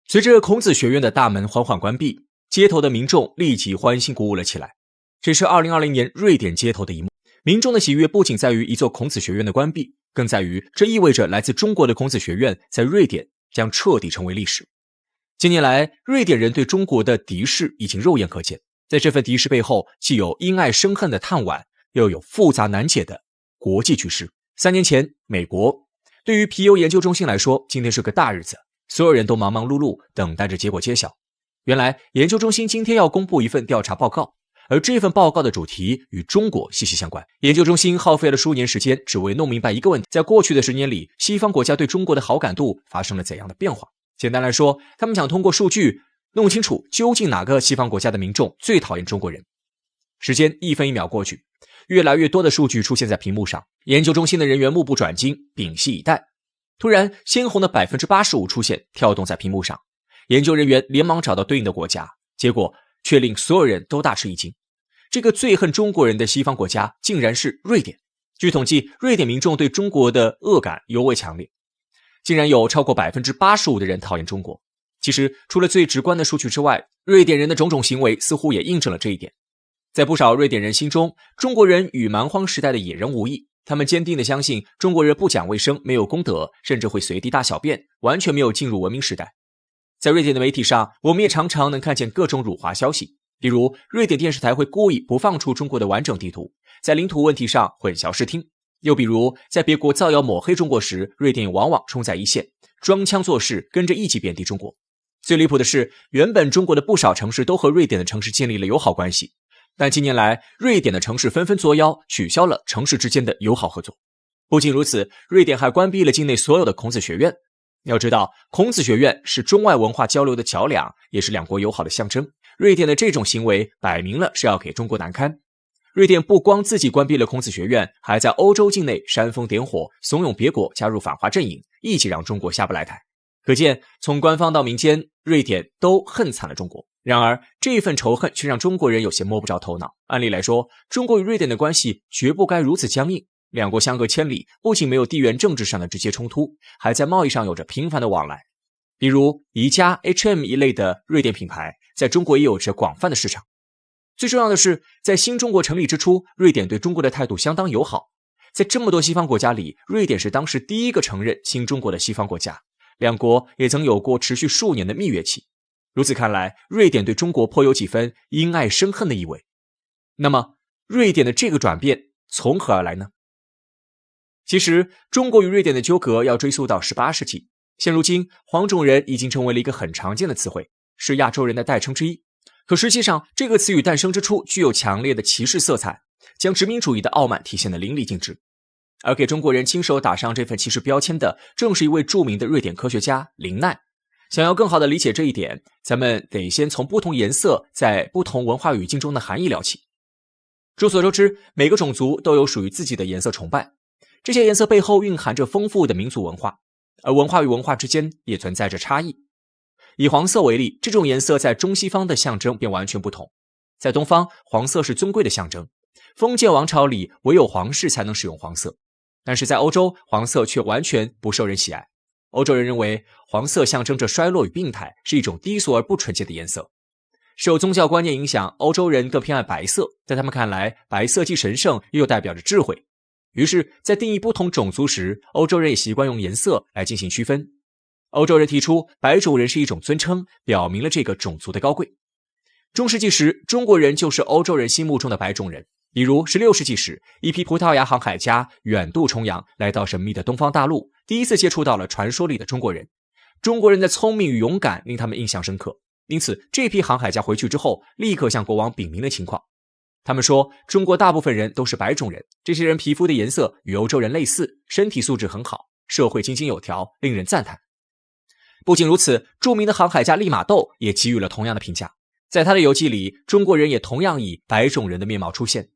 随着孔子学院的大门缓缓关闭，街头的民众立即欢欣鼓舞了起来。这是2020年瑞典街头的一幕。民众的喜悦不仅在于一座孔子学院的关闭，更在于这意味着来自中国的孔子学院在瑞典将彻底成为历史。近年来，瑞典人对中国的敌视已经肉眼可见，在这份敌视背后，既有因爱生恨的叹惋，又有复杂难解的国际局势。3年前，美国对于皮尤研究中心来说，今天是个大日子，所有人都忙忙碌碌等待着结果揭晓。原来，研究中心今天要公布一份调查报告，而这份报告的主题与中国息息相关。研究中心耗费了数年时间，只为弄明白一个问题：在过去的10年里，西方国家对中国的好感度发生了怎样的变化？简单来说，他们想通过数据弄清楚究竟哪个西方国家的民众最讨厌中国人。时间一分一秒过去，越来越多的数据出现在屏幕上，研究中心的人员目不转睛，屏息以待。突然，鲜红的 85% 出现，跳动在屏幕上。研究人员连忙找到对应的国家，结果却令所有人都大吃一惊。这个最恨中国人的西方国家竟然是瑞典。据统计，瑞典民众对中国的恶感尤为强烈，竟然有超过 85% 的人讨厌中国。其实，除了最直观的数据之外，瑞典人的种种行为似乎也印证了这一点。在不少瑞典人心中，中国人与蛮荒时代的野人无异，他们坚定地相信中国人不讲卫生，没有公德，甚至会随地大小便，完全没有进入文明时代。在瑞典的媒体上，我们也常常能看见各种辱华消息，比如瑞典电视台会故意不放出中国的完整地图，在领土问题上混淆视听；又比如在别国造谣抹黑中国时，瑞典往往冲在一线，装腔作势，跟着一起贬低中国。最离谱的是，原本中国的不少城市都和瑞典的城市建立了友好关系，但近年来，瑞典的城市纷纷作妖，取消了城市之间的友好合作。不仅如此，瑞典还关闭了境内所有的孔子学院。要知道，孔子学院是中外文化交流的桥梁，也是两国友好的象征。瑞典的这种行为摆明了是要给中国难堪。瑞典不光自己关闭了孔子学院，还在欧洲境内煽风点火，怂恿别国加入反华阵营，一起让中国下不来台。可见，从官方到民间，瑞典都恨惨了中国。然而，这份仇恨却让中国人有些摸不着头脑。按理来说，中国与瑞典的关系绝不该如此僵硬，两国相隔千里，不仅没有地缘政治上的直接冲突，还在贸易上有着频繁的往来。比如宜家、H&M 一类的瑞典品牌，在中国也有着广泛的市场。最重要的是，在新中国成立之初，瑞典对中国的态度相当友好。在这么多西方国家里，瑞典是当时第一个承认新中国的西方国家，两国也曾有过持续数年的蜜月期。如此看来，瑞典对中国颇有几分因爱生恨的意味。那么，瑞典的这个转变从何而来呢？其实，中国与瑞典的纠葛要追溯到18世纪。现如今，黄种人已经成为了一个很常见的词汇，是亚洲人的代称之一。可实际上，这个词语诞生之初具有强烈的歧视色彩，将殖民主义的傲慢体现得淋漓尽致。而给中国人亲手打上这份歧视标签的，正是一位著名的瑞典科学家林奈。想要更好地理解这一点，咱们得先从不同颜色在不同文化语境中的含义聊起。众所周知，每个种族都有属于自己的颜色崇拜，这些颜色背后蕴含着丰富的民族文化，而文化与文化之间也存在着差异。以黄色为例，这种颜色在中西方的象征便完全不同。在东方，黄色是尊贵的象征，封建王朝里唯有皇室才能使用黄色，但是在欧洲，黄色却完全不受人喜爱。欧洲人认为黄色象征着衰落与病态，是一种低俗而不纯洁的颜色。受宗教观念影响，欧洲人更偏爱白色，在他们看来，白色既神圣又代表着智慧。于是，在定义不同种族时，欧洲人也习惯用颜色来进行区分。欧洲人提出白种人是一种尊称，表明了这个种族的高贵。中世纪时，中国人就是欧洲人心目中的白种人。比如16世纪时，一批葡萄牙航海家远渡重洋，来到神秘的东方大陆，第一次接触到了传说里的中国人。中国人的聪明与勇敢令他们印象深刻，因此这批航海家回去之后，立刻向国王禀明了情况。他们说，中国大部分人都是白种人，这些人皮肤的颜色与欧洲人类似，身体素质很好，社会井井有条，令人赞叹。不仅如此，著名的航海家利玛窦也给予了同样的评价。在他的游记里，中国人也同样以白种人的面貌出现。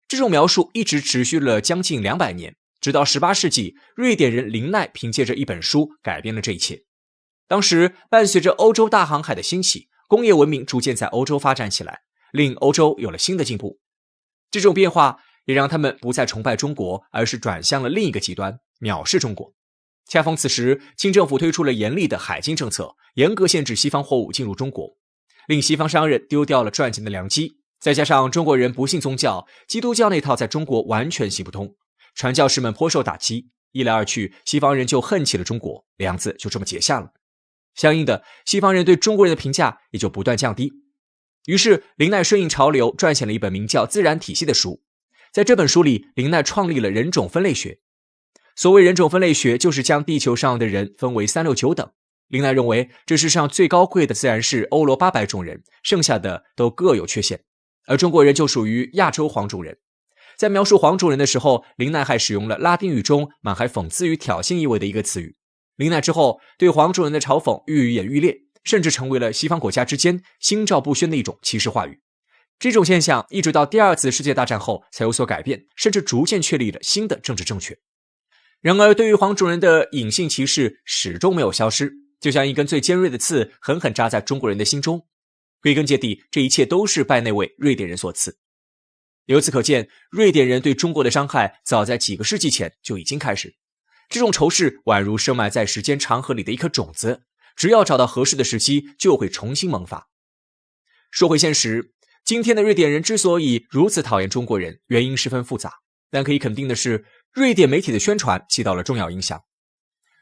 这种描述一直持续了将近200年，直到18世纪，瑞典人林奈凭借着一本书改变了这一切。当时，伴随着欧洲大航海的兴起，工业文明逐渐在欧洲发展起来，令欧洲有了新的进步。这种变化也让他们不再崇拜中国，而是转向了另一个极端，藐视中国。恰逢此时，清政府推出了严厉的海禁政策，严格限制西方货物进入中国，令西方商人丢掉了赚钱的良机。再加上中国人不信宗教，基督教那套在中国完全行不通，传教士们颇受打击。一来二去，西方人就恨起了中国，梁子就这么结下了。相应的，西方人对中国人的评价也就不断降低。于是林奈顺应潮流，撰写了一本名叫《自然体系》的书。在这本书里，林奈创立了人种分类学。所谓人种分类学，就是将地球上的人分为3、6、9等。林奈认为，这世上最高贵的自然是欧罗800种人，剩下的都各有缺陷。而中国人就属于亚洲黄种人。在描述黄种人的时候，林奈还使用了拉丁语中满含讽刺与挑衅意味的一个词语。林奈之后对黄种人的嘲讽愈演愈烈，甚至成为了西方国家之间心照不宣的一种歧视话语。这种现象一直到第2次世界大战后才有所改变，甚至逐渐确立了新的政治正确。然而，对于黄种人的隐性歧视始终没有消失，就像一根最尖锐的刺狠狠扎在中国人的心中。归根结底，这一切都是拜那位瑞典人所赐。由此可见，瑞典人对中国的伤害早在几个世纪前就已经开始。这种仇视宛如深埋在时间长河里的一颗种子，只要找到合适的时机，就会重新萌发。说回现实，今天的瑞典人之所以如此讨厌中国人，原因十分复杂，但可以肯定的是，瑞典媒体的宣传起到了重要影响。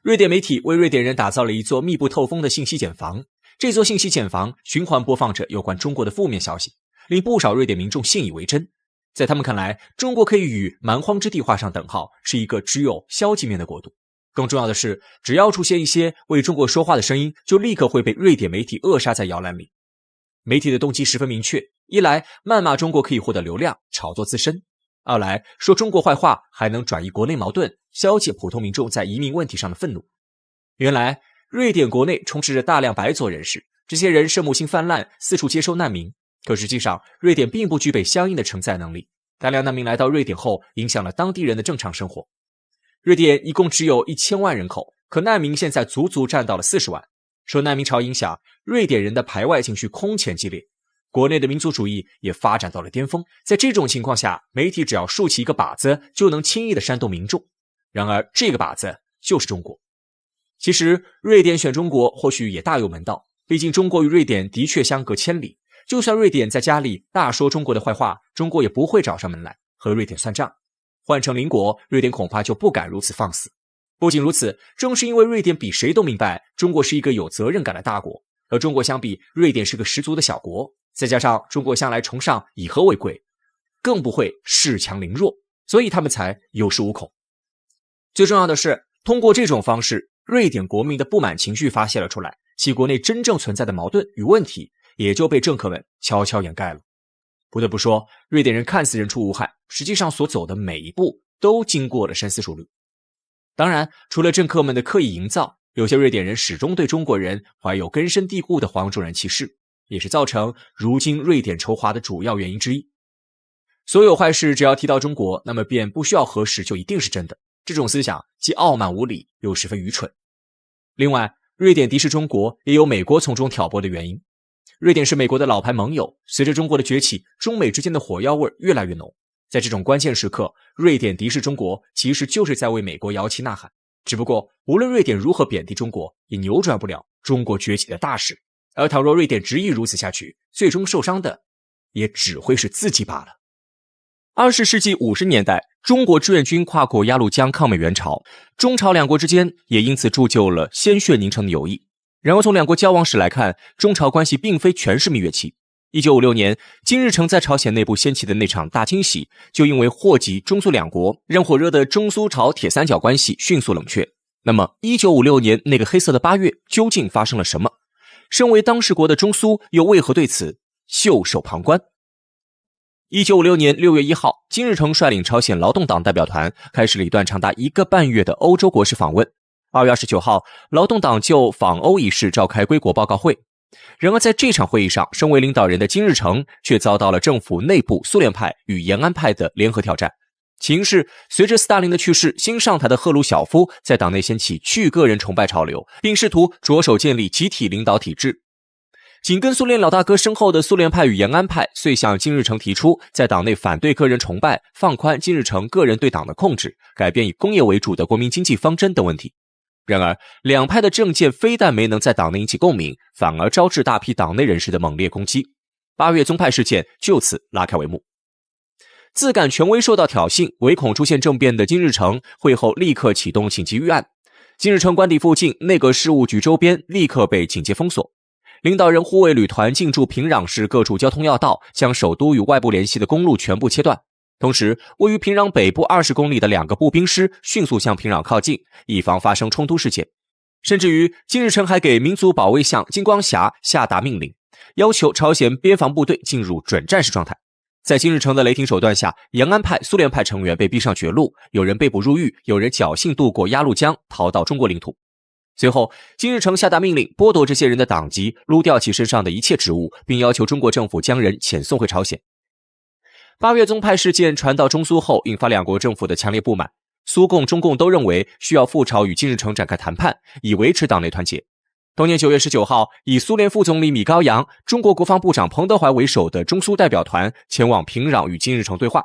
瑞典媒体为瑞典人打造了一座密不透风的信息茧房，这座信息茧房循环播放着有关中国的负面消息，令不少瑞典民众信以为真。在他们看来，中国可以与蛮荒之地画上等号，是一个只有消极面的国度。更重要的是，只要出现一些为中国说话的声音，就立刻会被瑞典媒体扼杀在摇篮里。媒体的动机十分明确，一来谩骂中国可以获得流量，炒作自身；二来说中国坏话还能转移国内矛盾，消解普通民众在移民问题上的愤怒。原来瑞典国内充斥着大量白左人士，这些人圣母心泛滥，四处接收难民。可实际上，瑞典并不具备相应的承载能力。大量难民来到瑞典后，影响了当地人的正常生活。瑞典一共只有1000万人口，可难民现在足足占到了40万。受难民潮影响，瑞典人的排外情绪空前激烈，国内的民族主义也发展到了巅峰。在这种情况下，媒体只要竖起一个靶子，就能轻易的煽动民众。然而，这个靶子就是中国。其实，瑞典选中国或许也大有门道，毕竟中国与瑞典的确相隔千里。就算瑞典在家里大说中国的坏话，中国也不会找上门来和瑞典算账。换成邻国，瑞典恐怕就不敢如此放肆。不仅如此，正是因为瑞典比谁都明白中国是一个有责任感的大国，和中国相比，瑞典是个十足的小国，再加上中国向来崇尚以和为贵，更不会恃强凌弱，所以他们才有恃无恐。最重要的是，通过这种方式，瑞典国民的不满情绪发泄了出来，其国内真正存在的矛盾与问题也就被政客们悄悄掩盖了。不得不说，瑞典人看似人畜无害，实际上所走的每一步都经过了深思熟虑。当然，除了政客们的刻意营造，有些瑞典人始终对中国人怀有根深蒂固的黄种人歧视，也是造成如今瑞典仇华的主要原因之一。所有坏事只要提到中国，那么便不需要核实就一定是真的，这种思想既傲慢无礼，又十分愚蠢。另外，瑞典敌视中国也有美国从中挑拨的原因。瑞典是美国的老牌盟友，随着中国的崛起，中美之间的火药味越来越浓。在这种关键时刻，瑞典敌视中国其实就是在为美国摇旗呐喊。只不过，无论瑞典如何贬低中国，也扭转不了中国崛起的大势。而倘若瑞典执意如此下去，最终受伤的也只会是自己罢了。20世纪50年代，中国志愿军跨过鸭绿江抗美援朝，中朝两国之间也因此铸就了鲜血凝成的友谊。然而从两国交往史来看，中朝关系并非全是蜜月期。1956年，金日成在朝鲜内部掀起的那场大清洗，就因为祸及中苏两国，让火热的中苏朝铁三角关系迅速冷却。那么1956年那个黑色的8月究竟发生了什么？身为当事国的中苏又为何对此袖手旁观？1956年6月1号，金日成率领朝鲜劳动党代表团开始了一段长达1个半月的欧洲国事访问。2月29号，劳动党就访欧一事召开归国报告会。然而在这场会议上，身为领导人的金日成却遭到了政府内部苏联派与延安派的联合挑战。起因是随着斯大林的去世，新上台的赫鲁晓夫在党内掀起去个人崇拜潮流，并试图着手建立集体领导体制。紧跟苏联老大哥身后的苏联派与延安派遂向金日成提出在党内反对个人崇拜，放宽金日成个人对党的控制，改变以工业为主的国民经济方针等问题。然而，两派的政见非但没能在党内引起共鸣，反而招致大批党内人士的猛烈攻击。8月宗派事件就此拉开帷幕。自感权威受到挑衅，唯恐出现政变的金日成会后立刻启动紧急预案。金日成官邸附近内阁事务局周边立刻被警戒封锁，领导人护卫旅团进驻平壤市各处交通要道，将首都与外部联系的公路全部切断。同时，位于平壤北部20公里的2个步兵师迅速向平壤靠近，以防发生冲突事件。甚至于，金日成还给民族保卫相金光霞下达命令，要求朝鲜边防部队进入准战时状态。在金日成的雷霆手段下，延安派、苏联派成员被逼上绝路，有人被捕入狱，有人侥幸渡过鸭绿江逃到中国领土。随后，金日成下达命令，剥夺这些人的党籍，撸掉其身上的一切职务，并要求中国政府将人遣送回朝鲜。8月宗派事件传到中苏后，引发两国政府的强烈不满。苏共、中共都认为需要赴朝与金日成展开谈判，以维持党内团结。同年9月19号，以苏联副总理米高扬、中国国防部长彭德怀为首的中苏代表团前往平壤与金日成对话。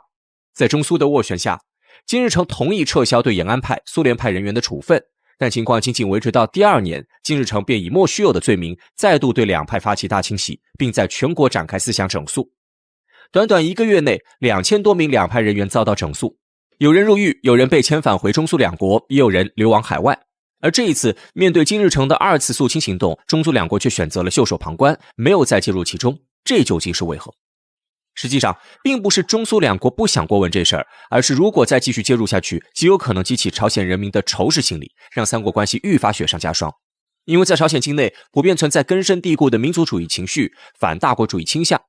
在中苏的斡旋下，金日成同意撤销对延安派、苏联派人员的处分，但情况仅仅维持到第2年，金日成便以莫须有的罪名再度对两派发起大清洗，并在全国展开思想整肃。短短1个月内，2000多名两派人员遭到整肃，有人入狱，有人被遣返回中苏两国，也有人流亡海外。而这一次，面对金日成的2次肃清行动，中苏两国却选择了袖手旁观，没有再介入其中，这究竟是为何？实际上，并不是中苏两国不想过问这事儿，而是如果再继续介入下去，极有可能激起朝鲜人民的仇视心理，让三国关系愈发雪上加霜。因为在朝鲜境内普遍存在根深蒂固的民族主义情绪、反大国主义倾向。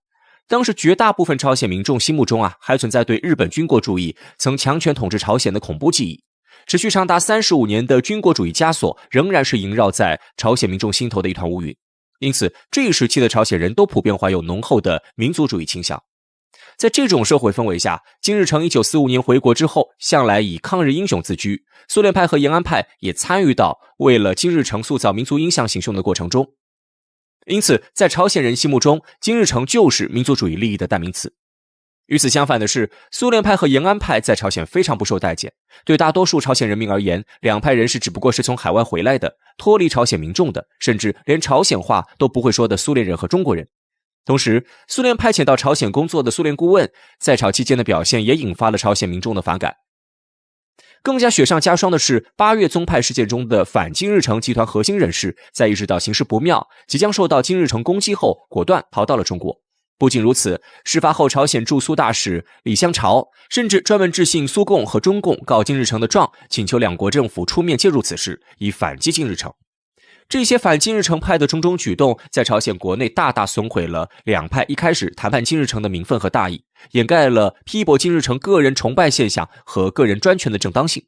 当时绝大部分朝鲜民众心目中还存在对日本军国主义曾强权统治朝鲜的恐怖记忆，持续长达35年的军国主义枷锁仍然是萦绕在朝鲜民众心头的一团乌云。因此，这一时期的朝鲜人都普遍怀有浓厚的民族主义倾向。在这种社会氛围下，金日成1945年回国之后，向来以抗日英雄自居，苏联派和延安派也参与到为了金日成塑造民族印象行凶的过程中。因此，在朝鲜人心目中，金日成就是民族主义利益的代名词。与此相反的是，苏联派和延安派在朝鲜非常不受待见。对大多数朝鲜人民而言，两派人士只不过是从海外回来的，脱离朝鲜民众的，甚至连朝鲜话都不会说的苏联人和中国人。同时，苏联派遣到朝鲜工作的苏联顾问在朝期间的表现也引发了朝鲜民众的反感。更加雪上加霜的是，8月宗派事件中的反金日成集团核心人士在意识到形势不妙，即将受到金日成攻击后，果断逃到了中国。不仅如此，事发后朝鲜驻苏大使李相朝甚至专门致信苏共和中共告金日成的状，请求两国政府出面介入此事，以反击金日成。这些反金日成派的种种举动，在朝鲜国内大大损毁了两派一开始谈判金日成的名分和大义，掩盖了批驳金日成个人崇拜现象和个人专权的正当性。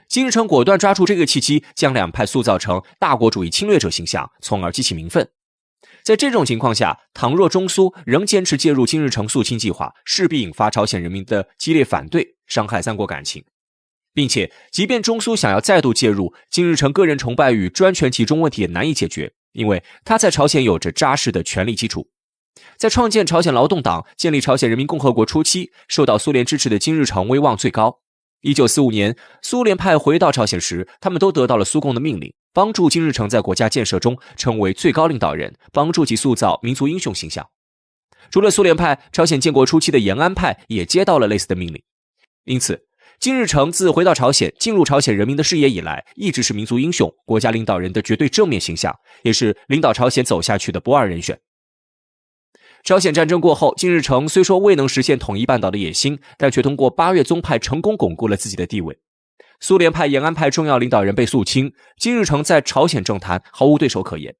金日成果断抓住这个契机，将两派塑造成大国主义侵略者形象，从而激起民愤。在这种情况下，倘若中苏仍坚持介入金日成肃清计划，势必引发朝鲜人民的激烈反对，伤害三国感情。并且，即便中苏想要再度介入，金日成个人崇拜与专权集中问题也难以解决，因为他在朝鲜有着扎实的权力基础。在创建朝鲜劳动党、建立朝鲜人民共和国初期，受到苏联支持的金日成威望最高。1945年，苏联派回到朝鲜时，他们都得到了苏共的命令，帮助金日成在国家建设中成为最高领导人，帮助其塑造民族英雄形象。除了苏联派，朝鲜建国初期的延安派也接到了类似的命令。因此，金日成自回到朝鲜、进入朝鲜人民的视野以来，一直是民族英雄、国家领导人的绝对正面形象，也是领导朝鲜走下去的不二人选。朝鲜战争过后，金日成虽说未能实现统一半岛的野心，但却通过8月宗派成功巩固了自己的地位。苏联派、延安派重要领导人被肃清，金日成在朝鲜政坛毫无对手可言。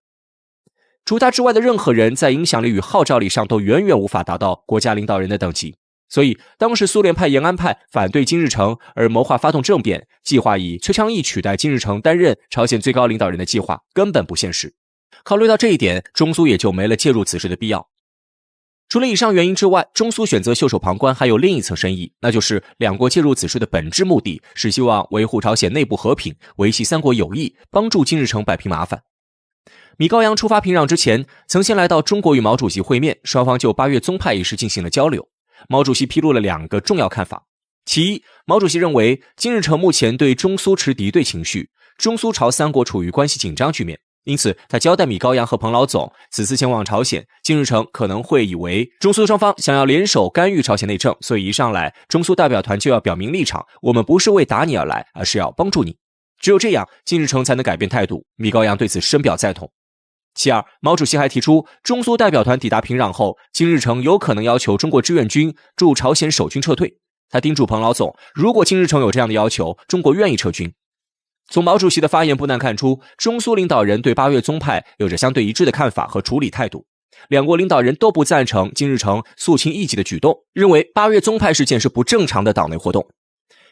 除他之外的任何人在影响力与号召力上都远远无法达到国家领导人的等级。所以，当时苏联派、延安派反对金日成，而谋划发动政变，计划以崔昌义取代金日成担任朝鲜最高领导人的计划根本不现实。考虑到这一点，中苏也就没了介入此事的必要。除了以上原因之外，中苏选择袖手旁观还有另一层深意，那就是两国介入此事的本质目的是希望维护朝鲜内部和平，维系三国友谊，帮助金日成摆平麻烦。米高扬出发平壤之前，曾先来到中国与毛主席会面，双方就8月宗派一事进行了交流。毛主席披露了2个重要看法。其一，毛主席认为金日成目前对中苏持敌对情绪，中苏朝三国处于关系紧张局面，因此他交代米高扬和彭老总此次前往朝鲜，金日成可能会以为中苏双方想要联手干预朝鲜内政，所以一上来中苏代表团就要表明立场，我们不是为打你而来，而是要帮助你。只有这样，金日成才能改变态度。米高扬对此深表赞同。其二，毛主席还提出，中苏代表团抵达平壤后，金日成有可能要求中国志愿军驻朝鲜守军撤退。他叮嘱彭老总，如果金日成有这样的要求，中国愿意撤军。从毛主席的发言不难看出，中苏领导人对八月宗派有着相对一致的看法和处理态度。两国领导人都不赞成金日成肃清异己的举动，认为八月宗派事件是不正常的党内活动。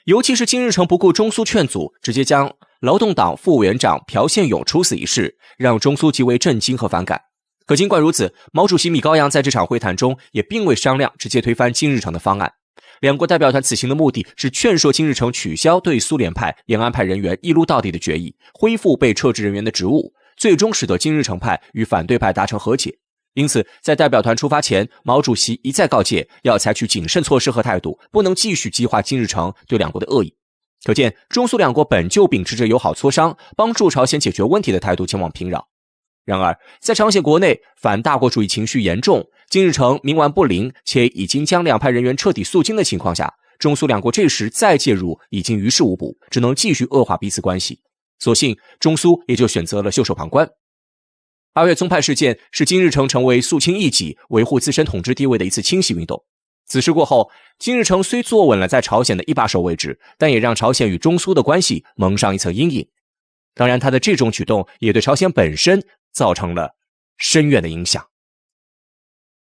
尤其是金日成不顾中苏劝阻，直接将劳动党副委员长朴宪勇处死一事，让中苏极为震惊和反感。可尽管如此，毛主席、米高扬在这场会谈中也并未商量直接推翻金日成的方案。两国代表团此行的目的是劝说金日成取消对苏联派、延安派人员一撸到底的决议，恢复被撤职人员的职务，最终使得金日成派与反对派达成和解。因此，在代表团出发前，毛主席一再告诫要采取谨慎措施和态度，不能继续激化金日成对两国的恶意。可见，中苏两国本就秉持着友好磋商、帮助朝鲜解决问题的态度前往平壤。然而，在朝鲜国内反大国主义情绪严重，金日成冥顽不灵，且已经将两派人员彻底肃清的情况下，中苏两国这时再介入已经于事无补，只能继续恶化彼此关系。所幸，中苏也就选择了袖手旁观。八月宗派事件是金日成成为肃清异己、维护自身统治地位的一次清洗运动。此事过后，金日成虽坐稳了在朝鲜的一把手位置，但也让朝鲜与中苏的关系蒙上一层阴影。当然，他的这种举动也对朝鲜本身造成了深远的影响。